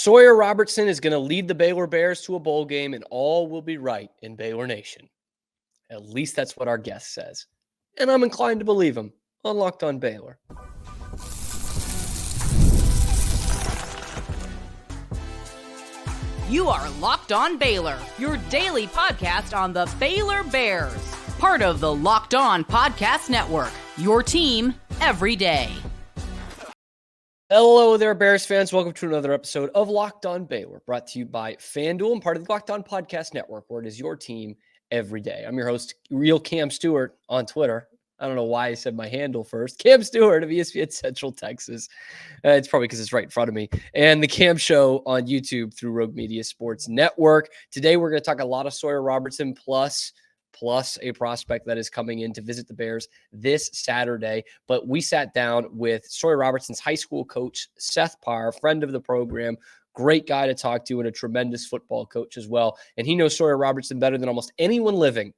Sawyer Robertson is going to lead the Baylor Bears to a bowl game, and all will be right in Baylor Nation. At least that's what our guest says. And I'm inclined to believe him on Locked On Baylor. You are Locked On Baylor, your daily podcast on the Baylor Bears. Part of the Locked On Podcast Network, your team every day. Hello there, Bears fans. Welcome to another episode of Locked On Baylor, brought to you by FanDuel and part of the Locked On Podcast Network, where it is your team every day. I'm your host, Real Cam Stewart on Twitter. I don't know why I said my handle first. Cam Stewart of ESPN Central Texas. It's probably because it's right in front of me. And the Cam Show on YouTube through Rogue Media Sports Network. Today, we're going to talk a lot of Sawyer Robertson plus a prospect that is coming in to visit the Bears this Saturday. But we sat down with Sawyer Robertson's high school coach, Seth Parr, friend of the program, great guy to talk to and a tremendous football coach as well. And he knows Sawyer Robertson better than almost anyone living.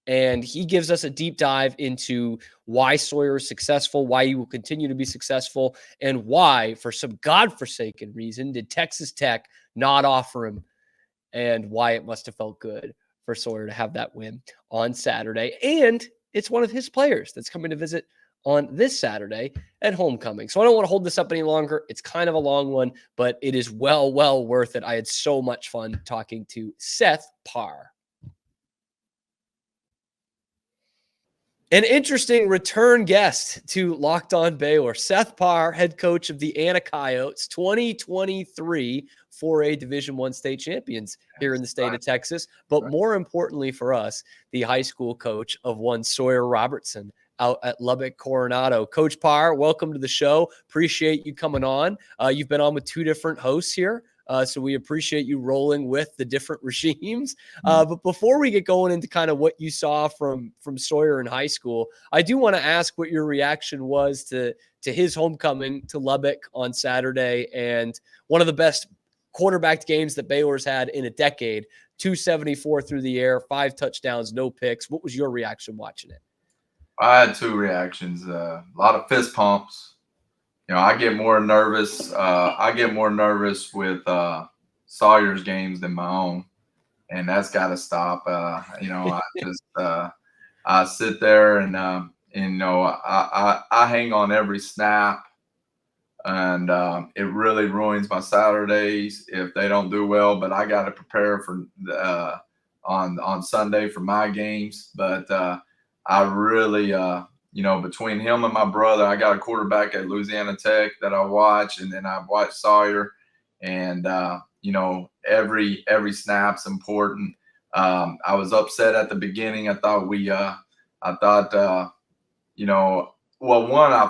And he gives us a deep dive into why Sawyer is successful, why he will continue to be successful, and why, for some godforsaken reason, did Texas Tech not offer him, and why it must have felt good for Sawyer to have that win on Saturday. And it's one of his players that's coming to visit on this Saturday at homecoming. So I don't want to hold this up any longer. It's kind of a long one, but it is well worth it. I had so much fun talking to Seth Parr. An interesting return guest to Locked On Baylor, Seth Parr, head coach of the Anna Coyotes, 2023 4A Division I state champions here in the state of Texas. But more importantly for us, the high school coach of one Sawyer Robertson out at Lubbock, Coronado. Coach Parr, welcome to the show. Appreciate you coming on. You've been on with two different hosts here. So we appreciate you rolling with the different regimes. But before we get going into kind of what you saw from Sawyer in high school, I do want to ask what your reaction was to his homecoming to Lubbock on Saturday, and one of the best quarterback games that Baylor's had in a decade. 274 through the air, 5 touchdowns, no picks. What was your reaction watching it? I had two reactions. A lot of fist pumps. You know, I get more nervous with Sawyer's games than my own, and that's got to stop. I sit there and I hang on every snap, and it really ruins my Saturdays if they don't do well. But I got to prepare for on Sunday for my games. But I really between him and my brother, I got a quarterback at Louisiana Tech that I watch, and then I've watched Sawyer, and every snap's important. I was upset at the beginning. I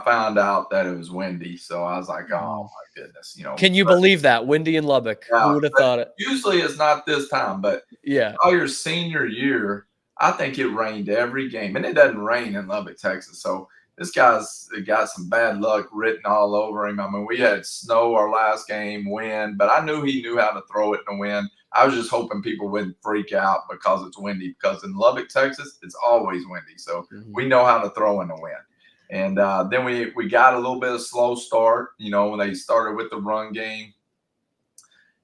found out that it was windy, so I was like, oh my goodness, Can you believe that? Windy in Lubbock. Yeah, who would have thought it? Usually it's not this time, but yeah, Sawyer's senior year, I think it rained every game, and it doesn't rain in Lubbock, Texas. So this guy's got some bad luck written all over him. I mean, we had snow our last game, wind, but I knew he knew how to throw it in the wind. I was just hoping people wouldn't freak out because it's windy, because in Lubbock, Texas, it's always windy. So we know how to throw in the wind. And then we got a little bit of slow start, when they started with the run game.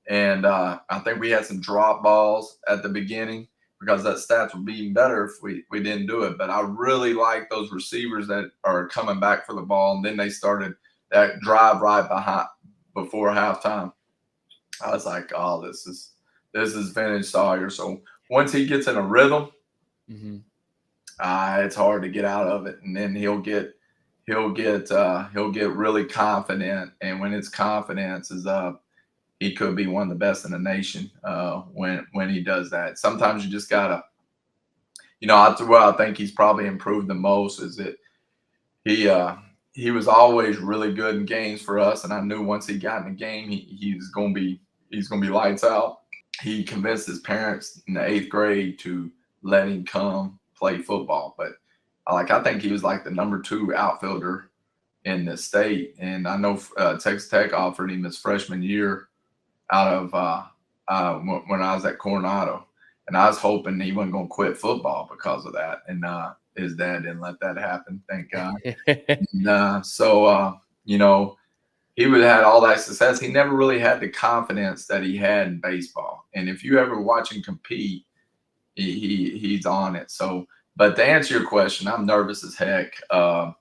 And I think we had some drop balls at the beginning, because that stats would be even better if we didn't do it. But I really like those receivers that are coming back for the ball. And then they started that drive right before halftime. I was like, oh, this is vintage Sawyer. So once he gets in a rhythm, it's hard to get out of it. And then he'll get really confident. And when his confidence is up, he could be one of the best in the nation when he does that. Sometimes you just gotta, where I think he's probably improved the most is that he was always really good in games for us, and I knew once he got in the game, he's gonna be lights out. He convinced his parents in the 8th grade to let him come play football, but I think he was like the number 2 outfielder in the state, and I know Texas Tech offered him his freshman year out of when I was at Coronado, and I was hoping he wasn't going to quit football because of that. And his dad didn't let that happen, thank God. And, he would have had all that success. He never really had the confidence that he had in baseball. And if you ever watch him compete, he's on it. So, but to answer your question, I'm nervous as heck. A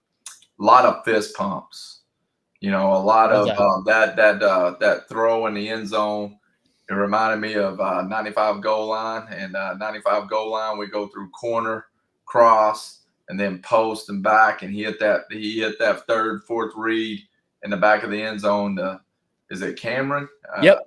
lot of fist pumps, a lot of that throw in the end zone. It reminded me of 95 goal line, and 95 goal line, we go through corner, cross, and then post and back, and he hit that third, fourth read in the back of the end zone. Is it Cameron? Yep,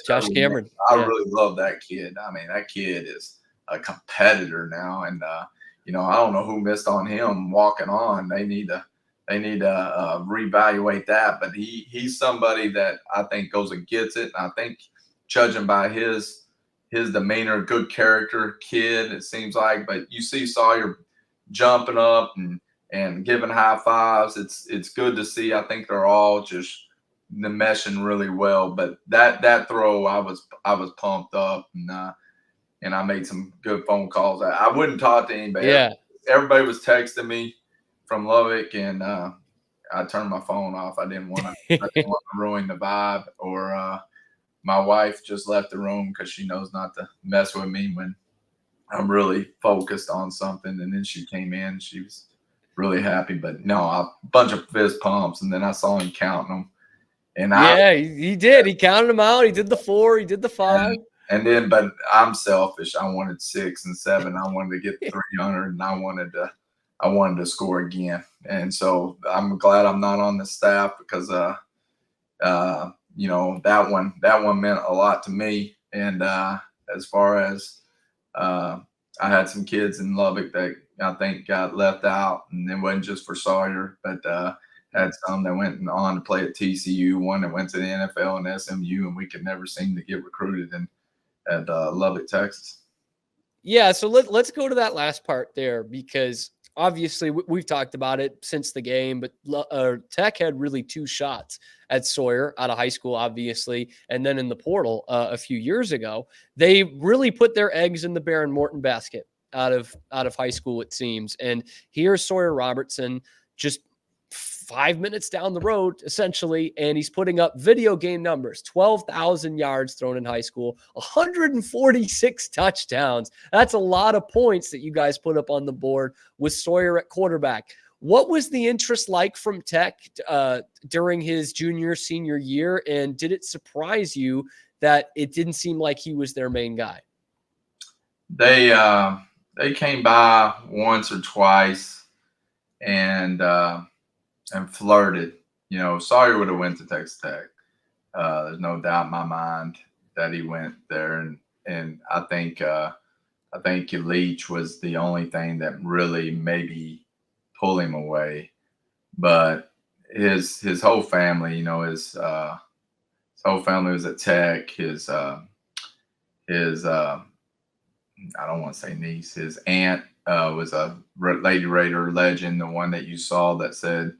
Josh Cameron. I really love that kid. I mean, that kid is a competitor now, and I don't know who missed on him walking on. They need to reevaluate that. But he's somebody that I think goes and gets it. And I think, judging by his demeanor, good character kid, it seems like. But you see Sawyer jumping up and giving high fives. It's good to see. I think they're all just meshing really well. But that throw, I was pumped up, and I made some good phone calls. I wouldn't talk to anybody. Yeah. Everybody was texting me from Lubbock, and I turned my phone off. I didn't want to ruin the vibe. Or my wife just left the room because she knows not to mess with me when I'm really focused on something. And then she came in. She was really happy. But no, a bunch of fist pumps, and then I saw him counting them. And he did. He counted them out. He did the 4. He did the 5. And then, but I'm selfish. I wanted 6 and 7. I wanted to get 300, and I wanted to score again. And so I'm glad I'm not on the staff, because that one meant a lot to me. And as far as I had some kids in Lubbock that I think got left out, and it wasn't just for Sawyer, but had some that went on to play at TCU, one that went to the NFL and SMU, and we could never seem to get recruited at Lubbock, Texas. Yeah, so let's go to that last part there, because obviously we've talked about it since the game, but Tech had really 2 shots at Sawyer out of high school, obviously, and then in the portal a few years ago. They really put their eggs in the Baron Morton basket out of high school, it seems. And here's Sawyer Robertson, just 5 minutes down the road, essentially, and he's putting up video game numbers: 12,000 yards thrown in high school, 146 touchdowns. That's a lot of points that you guys put up on the board with Sawyer at quarterback. What was the interest like from Tech during his senior year, and did it surprise you that it didn't seem like he was their main guy? They came by once or twice and flirted. Sawyer would have went to Texas Tech. There's no doubt in my mind that he went there, and I think Leach was the only thing that really maybe pull him away. But his whole family, his whole family was at Tech. His I don't want to say niece, his aunt was a Lady Raider legend, the one that you saw that said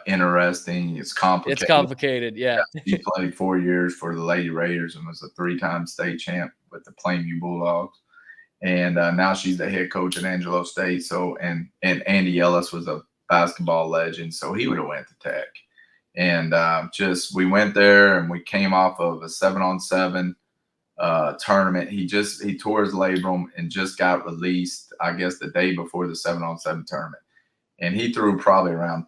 interesting. It's complicated. Yeah. He played 4 years for the Lady Raiders and was a 3-time state champ with the Plainview Bulldogs. And now she's the head coach at Angelo State. So, and Andy Ellis was a basketball legend, so he would have went to Tech. And we went there, and we came off of a 7-on-7 tournament. He tore his labrum and just got released, I guess, the day before the 7-on-7 tournament. And he threw probably around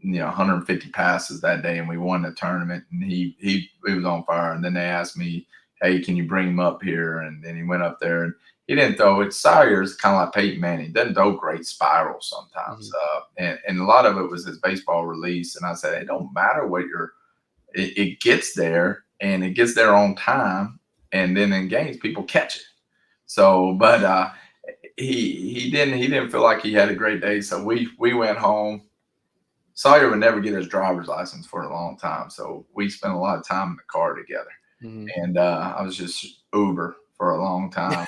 150 passes that day, and we won the tournament. And he was on fire. And then they asked me, "Hey, can you bring him up here?" And then he went up there, and he didn't throw it. Sawyer's kind of like Peyton Manning. He doesn't throw great spirals sometimes. And a lot of it was his baseball release. And I said, it don't matter what it gets there, and it gets there on time. And then in games, people catch it. So, but he didn't feel like he had a great day. So we went home. Sawyer would never get his driver's license for a long time. So we spent a lot of time in the car together. Mm-hmm. And I was just Uber for a long time.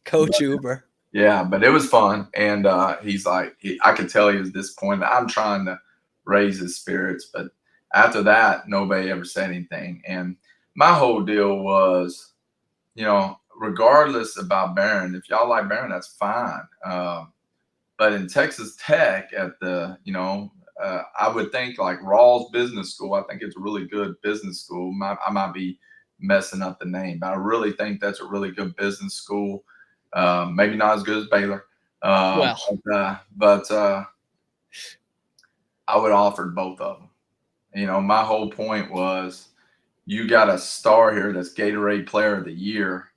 Coach Uber. Yeah, but it was fun. And he's like, I could tell he was disappointed. I'm trying to raise his spirits. But after that, nobody ever said anything. And my whole deal was, regardless about Barron, if y'all like Barron, that's fine. But in Texas Tech at the, I would think like Rawls Business School. I think it's a really good business school. I might be messing up the name, but I really think that's a really good business school. Maybe not as good as Baylor. Well, but I would offer both of them. My whole point was you got a star here that's Gatorade Player of the Year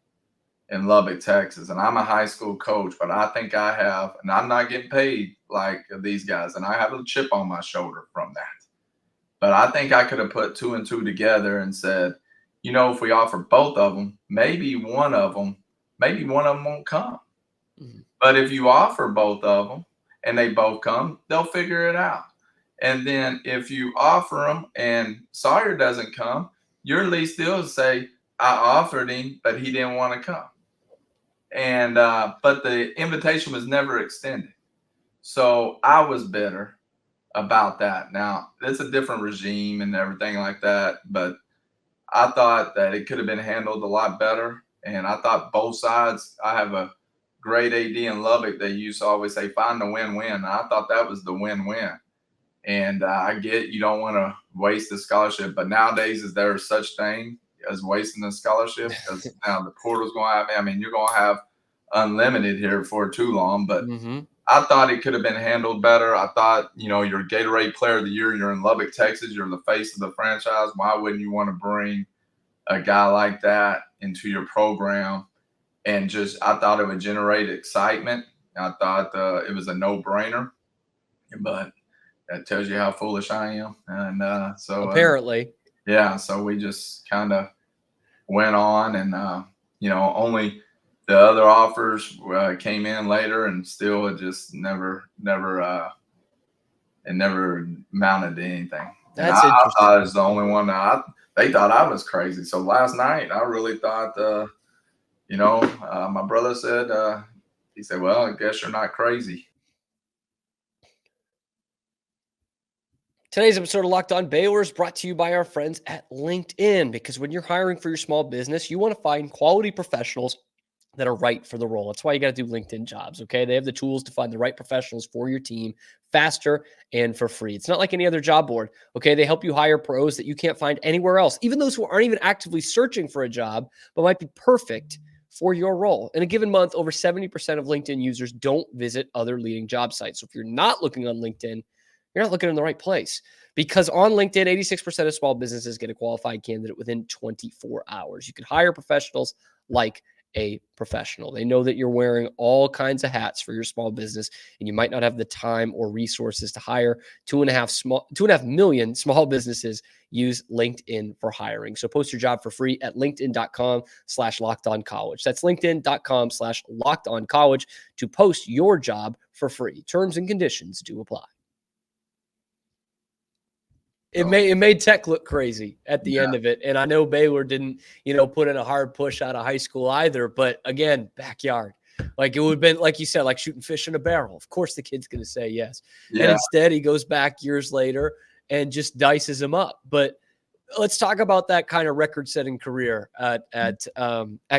in Lubbock, Texas. And I'm a high school coach, but I think I have, and I'm not getting paid like these guys, and I have a chip on my shoulder from that. But I think I could have put 2 and 2 together and said, if we offer both of them, maybe one of them won't come. Mm-hmm. But if you offer both of them and they both come, they'll figure it out. And then if you offer them and Sawyer doesn't come, you're at least still say, I offered him, but he didn't want to come. And but the invitation was never extended. So I was bitter about that. Now, it's a different regime and everything like that, but I thought that it could have been handled a lot better. And I thought both sides, I have a great AD in Lubbock that used to always say, find the win-win. I thought that was the win-win. And I get you don't want to waste the scholarship, but nowadays is there such thing as wasting the scholarship? Because now the portal's going to have, I mean, you're going to have unlimited here for too long, but I thought it could have been handled better. I thought, you're Gatorade Player of the Year. You're in Lubbock, Texas. You're the face of the franchise. Why wouldn't you want to bring a guy like that into your program? And I thought it would generate excitement. I thought it was a no-brainer, but that tells you how foolish I am. And so apparently, so we just kind of went on, and only the other offers came in later, and still it just never amounted to anything. That's interesting. I thought it was the only one that they thought I was crazy. So last night I really thought, my brother said, he said, well, I guess you're not crazy. Today's episode of Locked On Baylor is brought to you by our friends at LinkedIn, because when you're hiring for your small business, you want to find quality professionals that are right for the role. That's why you got to do LinkedIn Jobs, okay? They have the tools to find the right professionals for your team faster and for free. It's not like any other job board, okay? They help you hire pros that you can't find anywhere else, even those who aren't even actively searching for a job, but might be perfect for your role. In a given month, over 70% of LinkedIn users don't visit other leading job sites. So if you're not looking on LinkedIn, you're not looking in the right place, because on LinkedIn, 86% of small businesses get a qualified candidate within 24 hours. You can hire professionals like a professional. They know that you're wearing all kinds of hats for your small business, and you might not have the time or resources to hire 2.5 million small businesses. Use LinkedIn for hiring. So post your job for free at linkedin.com/lockedoncollege. That's linkedin.com/lockedoncollege to post your job for free. Terms and conditions do apply. It made Tech look crazy at the end of it. And I know Baylor didn't, put in a hard push out of high school either. But again, backyard. Like it would have been, like you said, like shooting fish in a barrel. Of course the kid's going to say yes. Yeah. And instead he goes back years later and just dices him up. But let's talk about that kind of record-setting career at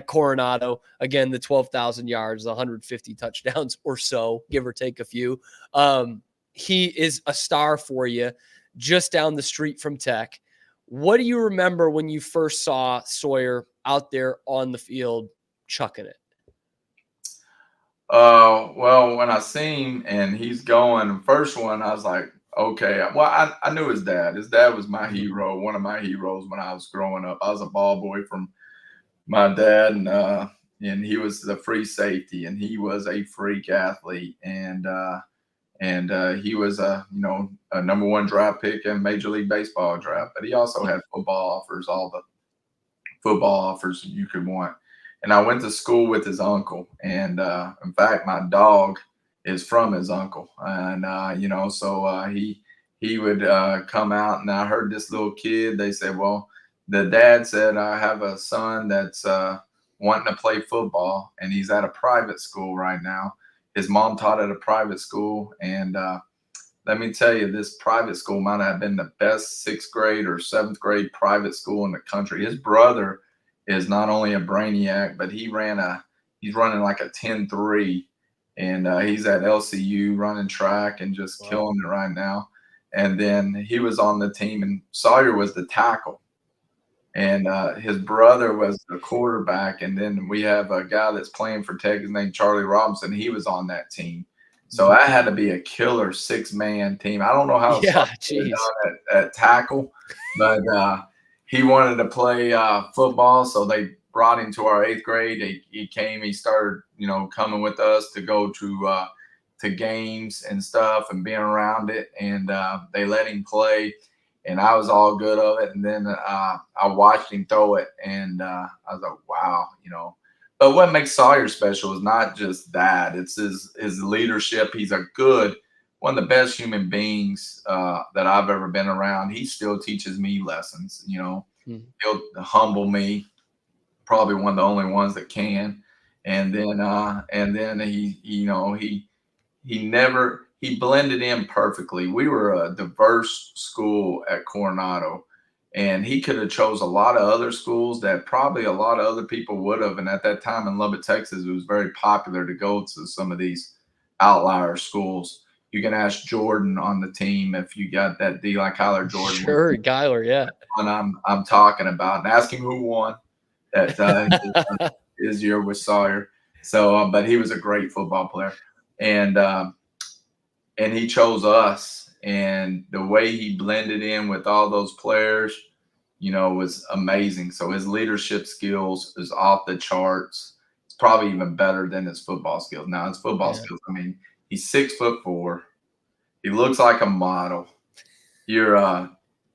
Coronado. Again, the 12,000 yards, the 150 touchdowns or so, give or take a few. He is a star for you, just down the street from Tech. What do you remember when you first saw Sawyer out there on the field chucking it? Well, when I seen and he's going, first one, I was like, okay. Well, I knew his dad. His dad was my hero, one of my heroes when I was growing up. I was a ball boy from my dad, and he was the free safety, and he was a freak athlete. And he was a number one draft pick in Major League Baseball draft, but he also had football offers, all the football offers you could want. And I went to school with his uncle, and in fact, my dog is from his uncle, and so he would come out, and I heard this little kid. They said, well, the dad said, I have a son that's wanting to play football, and he's at a private school right now. His mom taught at a private school, and let me tell you, this private school might have been the best 6th grade or 7th grade private school in the country. His brother is not only a brainiac, but he's running like a 10.3, and he's at LCU running track and just killing it right now. and then he was on the team, and Sawyer was the tackle, and his brother was the quarterback, and then we have a guy that's playing for Texas named Charlie Robinson. He was on that team. So that had to be a killer 6-man team. I don't know how geez. done at tackle, but he wanted to play football, so they brought him to our 8th grade. He came, he started, coming with us to go to games and stuff and being around it, and they let him play, and I was all good of it. And then I watched him throw it, and I was like, wow, But what makes Sawyer special is not just that; it's his leadership. He's one of the best human beings that I've ever been around. He still teaches me lessons. He'll humble me, probably one of the only ones that can. And then he blended in perfectly. We were a diverse school at Coronado, and he could have chose a lot of other schools that probably a lot of other people would have. And at that time in Lubbock, Texas, it was very popular to go to some of these outlier schools. You can ask Jordan on the team if you got that D like Kyler Jordan. Sure, Kyler, yeah. And I'm talking about, and ask him who won at his year with Sawyer. So, but he was a great football player, and he chose us, and the way he blended in with all those players, was amazing. So his leadership skills is off the charts. It's probably even better than his football skills. Now his football skills, he's 6'4". He looks like a model. You're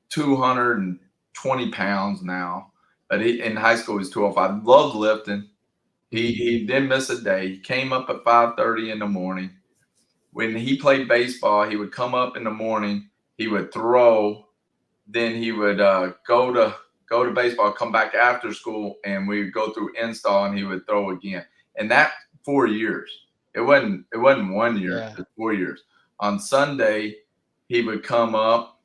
220 pounds now, but in high school he's 205. Loved lifting. He didn't miss a day. He came up at 5:30 in the morning. When he played baseball, he would come up in the morning. He would throw. Then he would go to baseball, come back after school, and we would go through install, and he would throw again. And that 4 years. It wasn't 1 year. Yeah. It was 4 years. On Sunday, he would come up,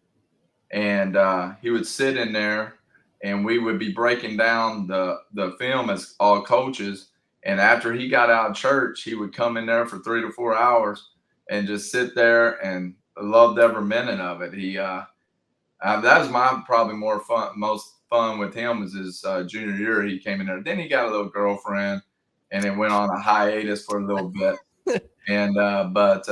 and he would sit in there, and we would be breaking down the film as all coaches. And after he got out of church, he would come in there for 3 to 4 hours and just sit there, and loved every minute of it. He that was my probably most fun with him was his junior year. He came in there. Then he got a little girlfriend, and it went on a hiatus for a little bit. And but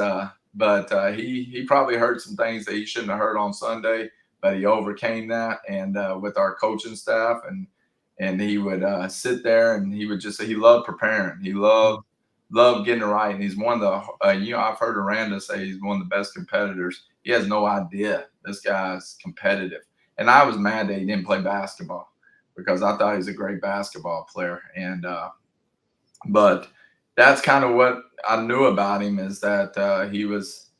he probably heard some things that he shouldn't have heard on Sunday, but he overcame that, and with our coaching staff, and he would sit there, and he loved preparing. He loved getting it right. And he's one of the, I've heard Aranda say he's one of the best competitors. He has no idea this guy's competitive. And I was mad that he didn't play basketball, because I thought he was a great basketball player. And, but that's kind of what I knew about him, is that he was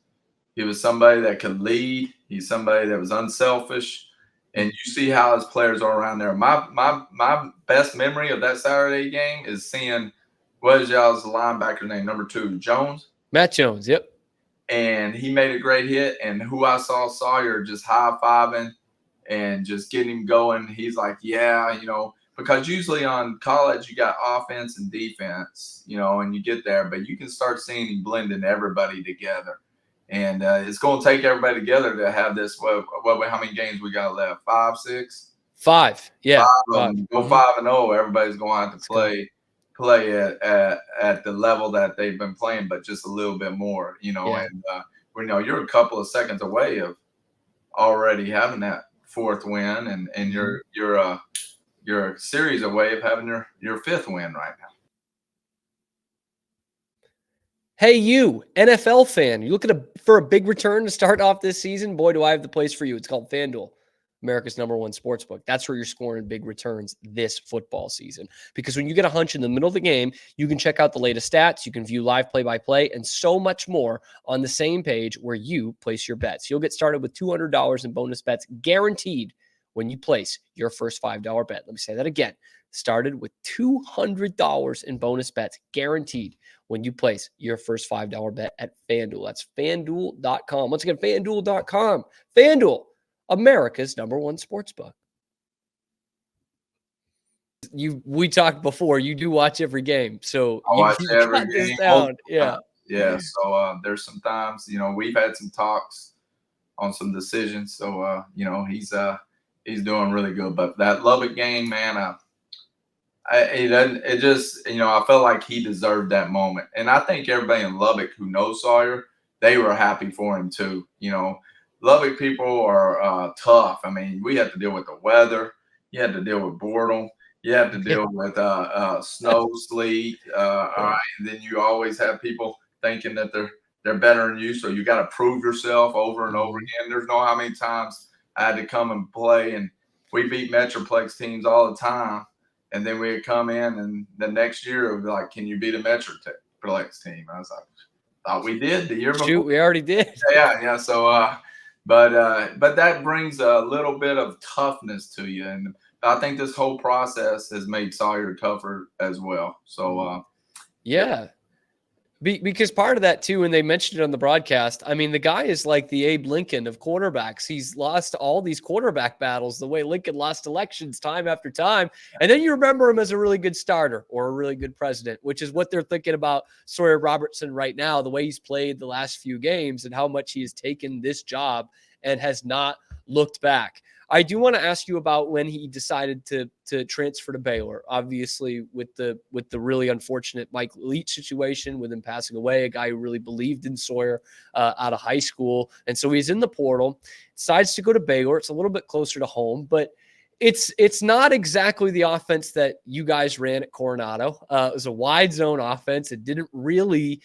somebody that could lead. He's somebody that was unselfish. And you see how his players are around there. My best memory of that Saturday game is seeing, what is y'all's linebacker name? Number 2, Jones? Matt Jones, yep. And he made a great hit. And who I saw Sawyer just high-fiving and just getting him going. He's like, yeah, because usually on college you got offense and defense, and you get there. But you can start seeing him blending everybody together. And it's going to take everybody together to have this. How many games we got left? 5, 6? 5, yeah. 5. Go 5-0. Everybody's going to have to play at the level that they've been playing, but just a little bit more, Yeah. And we know you're a couple of seconds away of already having that 4th win, and you're a series away of having your 5th win right now. Hey, you NFL fan, you looking for a big return to start off this season? Boy, do I have the place for you. It's called FanDuel, America's #1 sportsbook. That's where you're scoring big returns this football season. Because when you get a hunch in the middle of the game, you can check out the latest stats, you can view live play-by-play, and so much more on the same page where you place your bets. You'll get started with $200 in bonus bets guaranteed when you place your first $5 bet. Let me say that again. Started with $200 in bonus bets guaranteed when you place your first $5 bet at FanDuel. That's FanDuel.com. Once again, FanDuel.com. FanDuel, America's #1 sportsbook. We talked before. You do watch every game, so I watch every game. Down. Yeah. Yeah. So there's some times, we've had some talks on some decisions. So he's doing really good. But that Lubbock game, man, I felt like he deserved that moment. And I think everybody in Lubbock who knows Sawyer, they were happy for him too. Lubbock people are tough. I mean, we had to deal with the weather. You had to deal with boredom. You have to deal with snow, sleet. All right. And then you always have people thinking that they're better than you. So you got to prove yourself over and over again. There's no how many times I had to come and play, and we beat Metroplex teams all the time. And then we'd come in, and the next year it would be like, can you beat a Metroplex team? I was like, thought we did the year before. Shoot, we already did. Yeah. So, but that brings a little bit of toughness to you. And I think this whole process has made Sawyer tougher as well. So, because part of that too, when they mentioned it on the broadcast, I mean, the guy is like the Abe Lincoln of quarterbacks. He's lost all these quarterback battles the way Lincoln lost elections time after time. And then you remember him as a really good starter or a really good president, which is what they're thinking about Sawyer Robertson right now, the way he's played the last few games and how much he has taken this job and has not looked back. I do want to ask you about when he decided to transfer to Baylor, obviously with the really unfortunate Mike Leach situation with him passing away, a guy who really believed in Sawyer out of high school. And so he's in the portal, decides to go to Baylor. It's a little bit closer to home, but it's not exactly the offense that you guys ran at Coronado. It was a wide zone offense. It didn't really,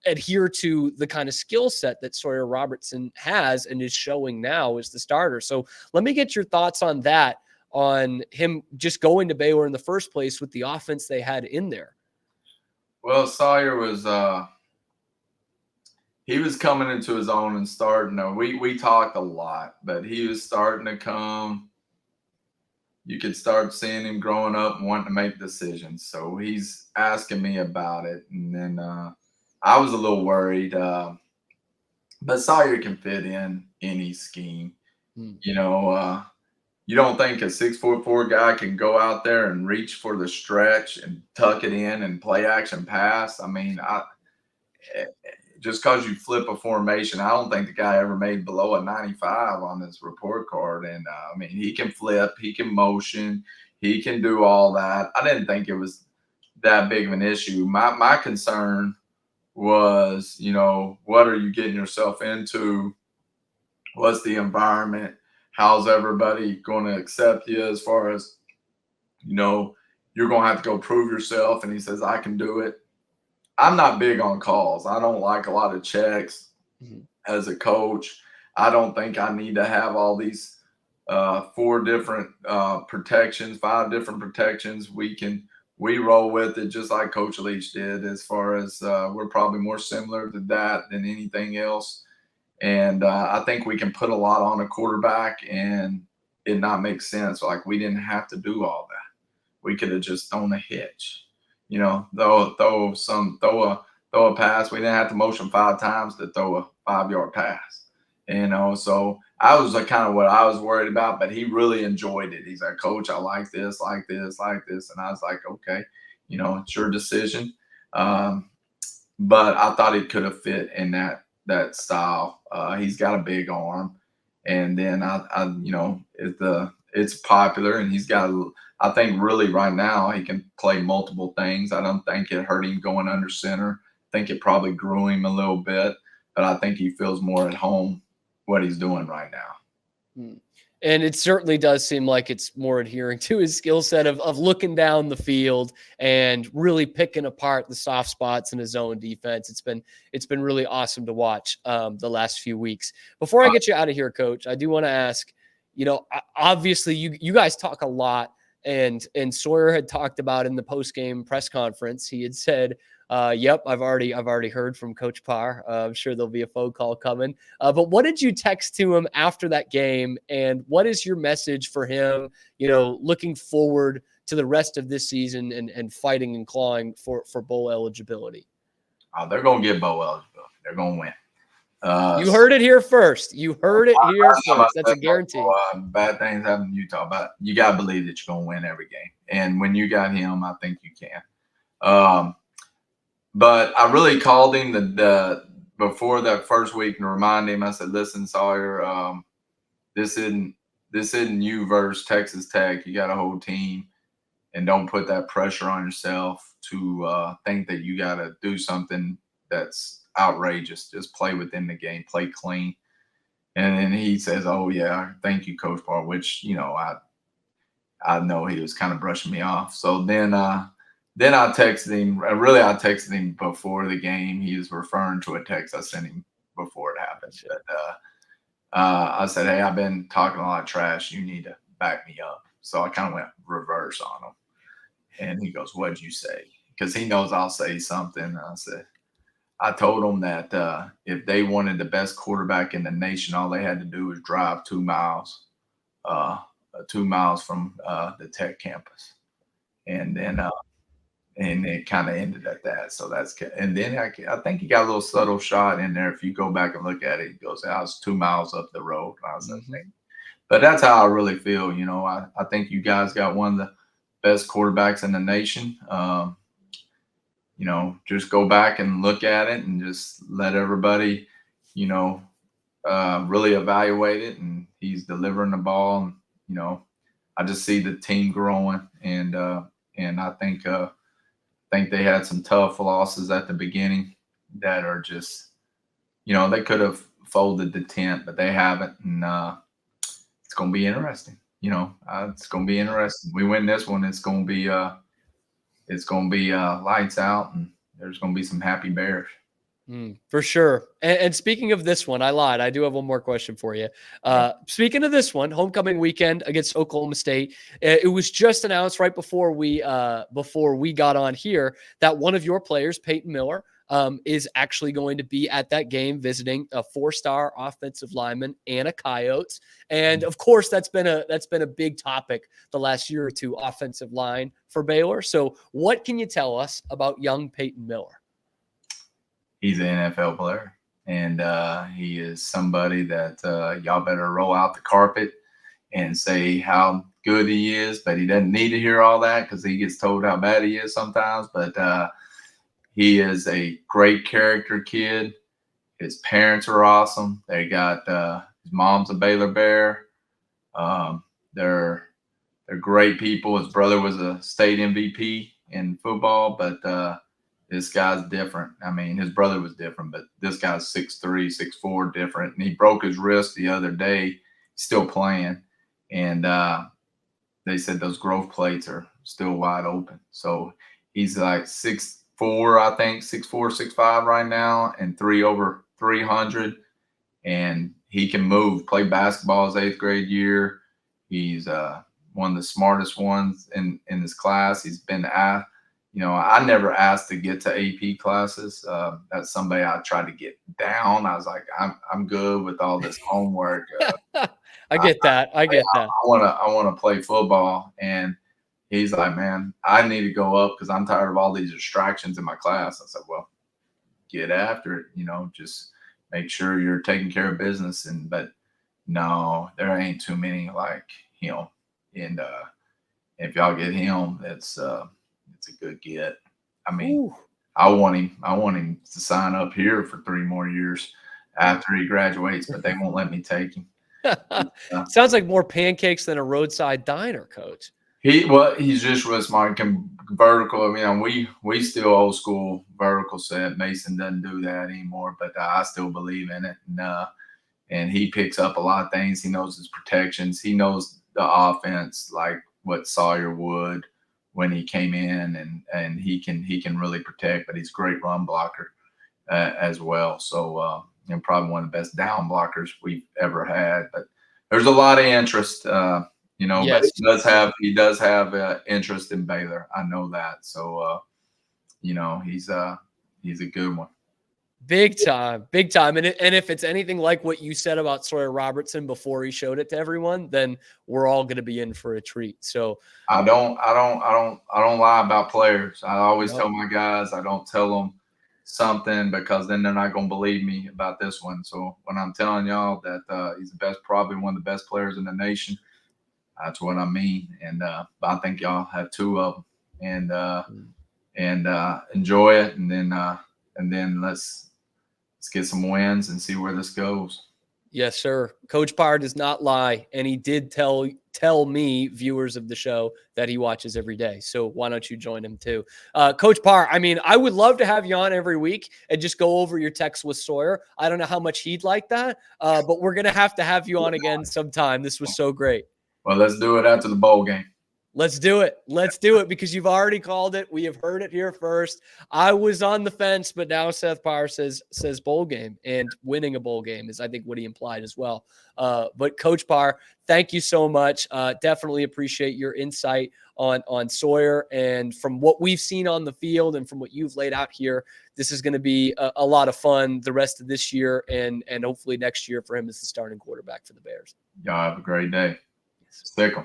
adhere to the kind of skill set that Sawyer Robertson has and is showing now as the starter. So let me get your thoughts on that, on him just going to Baylor in the first place with the offense they had in there. Well, Sawyer was he was coming into his own and starting. We talked a lot, but he was starting to come. You could start seeing him growing up and wanting to make decisions. So he's asking me about it. And then I was a little worried, but Sawyer can fit in any scheme. You don't think a 6'4" guy can go out there and reach for the stretch and tuck it in and play action pass. I mean, just because you flip a formation, I don't think the guy ever made below a 95 on his report card. And I mean, he can flip, he can motion, he can do all that. I didn't think it was that big of an issue. My concern was, what are you getting yourself into? What's the environment? How's everybody going to accept you as far as, you're going to have to go prove yourself? And he says, I can do it. I'm not big on calls. I don't like a lot of checks as a coach. I don't think I need to have all these 4 different protections, 5 different protections. We roll with it just like Coach Leach did, as far as we're probably more similar to that than anything else. And I think we can put a lot on a quarterback and it not make sense. Like, we didn't have to do all that. We could have just thrown a hitch, throw a pass. We didn't have to motion 5 times to throw a 5-yard pass. So I was kind of what I was worried about, but he really enjoyed it. He's like, Coach, I like this, like this, like this. And I was like, okay, it's your decision. But I thought he could have fit in that style. He's got a big arm. And then it's popular, and he's got, I think really right now he can play multiple things. I don't think it hurt him going under center. I think it probably grew him a little bit, but I think he feels more at home what he's doing right now. And it certainly does seem like it's more adhering to his skill set of looking down the field and really picking apart the soft spots in his own defense. It's been really awesome to watch the last few weeks. Before I get you out of here, Coach, I do want to ask, obviously you guys talk a lot, and Sawyer had talked about in the post-game press conference, he had said, yep, I've already heard from Coach Parr. I'm sure there'll be a phone call coming. But what did you text to him after that game, and what is your message for him, looking forward to the rest of this season and fighting and clawing for bowl eligibility? Oh, they're going to get bowl eligibility. They're going to win. You heard it here first. You heard it here first. That's a guarantee. Bad things happen in Utah, but you got to believe that you're going to win every game. And when you got him, I think you can. But I really called him before that first week and remind him. I said, "Listen, Sawyer, this isn't you versus Texas Tech. You got a whole team, and don't put that pressure on yourself to think that you got to do something that's outrageous. Just play within the game, play clean." And then he says, "Oh yeah, thank you, Coach Parr," which, I know he was kind of brushing me off. So then I texted him. Really, I texted him before the game. He was referring to a text I sent him before it happened. But I said, "Hey, I've been talking a lot of trash. You need to back me up." So I kind of went reverse on him. And he goes, "What'd you say?" Because he knows I'll say something. I told him that if they wanted the best quarterback in the nation, all they had to do was drive 2 miles, 2 miles from the Tech campus. And then and it kind of ended at that. So and then I think he got a little subtle shot in there. If you go back and look at it, he goes, "I was 2 miles up the road." I was thinking, but that's how I really feel. I think you guys got one of the best quarterbacks in the nation. Just go back and look at it and just let everybody, really evaluate it. And he's delivering the ball. And, I just see the team growing. And I think they had some tough losses at the beginning that are just, they could have folded the tent, but they haven't. And it's going to be interesting. It's going to be interesting. We win this one, it's going to be lights out, and there's going to be some happy Bears. For sure. And speaking of this one, I lied. I do have one more question for you. Speaking of this one, homecoming weekend against Oklahoma State, it was just announced right before we got on here that one of your players, Payton Miller, is actually going to be at that game visiting a 4-star offensive lineman and a Coyotes. And of course, that's been a big topic the last year or two, offensive line for Baylor. So what can you tell us about young Payton Miller? He's an NFL player, and he is somebody that y'all better roll out the carpet and say how good he is, but he doesn't need to hear all that because he gets told how bad he is sometimes. But he is a great character kid. His parents are awesome. They got his mom's a Baylor Bear. They're great people. His brother was a state MVP in football, but this guy's different. I mean, his brother was different, but this guy's 6'3", 6'4", different. And he broke his wrist the other day, still playing. And they said those growth plates are still wide open. So he's like 6'4", I think, 6'4", 6'5" right now, and over 300. And he can move, play basketball his 8th grade year. He's one of the smartest ones in his class. He's been I never asked to get to AP classes. That's somebody I tried to get down. I was like, I'm good with all this homework. I get that. I want to play football. And he's like, "Man, I need to go up because I'm tired of all these distractions in my class." I said, "Well, get after it. Just make sure you're taking care of business." But no, there ain't too many like him. And if y'all get him, it's a good get. I mean, ooh. I want him to sign up here for 3 more years after he graduates, but they won't let me take him. Sounds like more pancakes than a roadside diner, Coach. He's just real smart. Vertical. I mean, we still old school vertical set. Mason doesn't do that anymore, but I still believe in it. And he picks up a lot of things. He knows his protections. He knows the offense like what Sawyer would when he came in, and he can really protect, but he's a great run blocker as well. So and probably one of the best down blockers we've ever had. But there's a lot of interest, yes. But he does have interest in Baylor. I know that. So he's a good one. Big time. And if it's anything like what you said about Sawyer Robertson before he showed it to everyone, then we're all going to be in for a treat. So I don't lie about players. I always tell my guys, I don't tell them something because then they're not going to believe me about this one. So when I'm telling y'all that he's the best, probably one of the best players in the nation, that's what I mean. And I think y'all have 2 of them, and enjoy it. And then let's let's get some wins and see where this goes. Yes, sir. Coach Parr does not lie, and he did tell me, viewers of the show, that he watches every day. So why don't you join him too? Coach Parr, I mean, I would love to have you on every week and just go over your text with Sawyer. I don't know how much he'd like that, but we're going to have you on again sometime. This was so great. Well, let's do it after the bowl game. Let's do it. Let's do it because you've already called it. We have heard it here first. I was on the fence, but now Seth Par says bowl game, and winning a bowl game is, I think, what he implied as well. But Coach Par, thank you so much. Definitely appreciate your insight on Sawyer, and from what we've seen on the field and from what you've laid out here, this is going to be a lot of fun the rest of this year and hopefully next year for him as the starting quarterback for the Bears. Y'all have a great day. Stick 'em.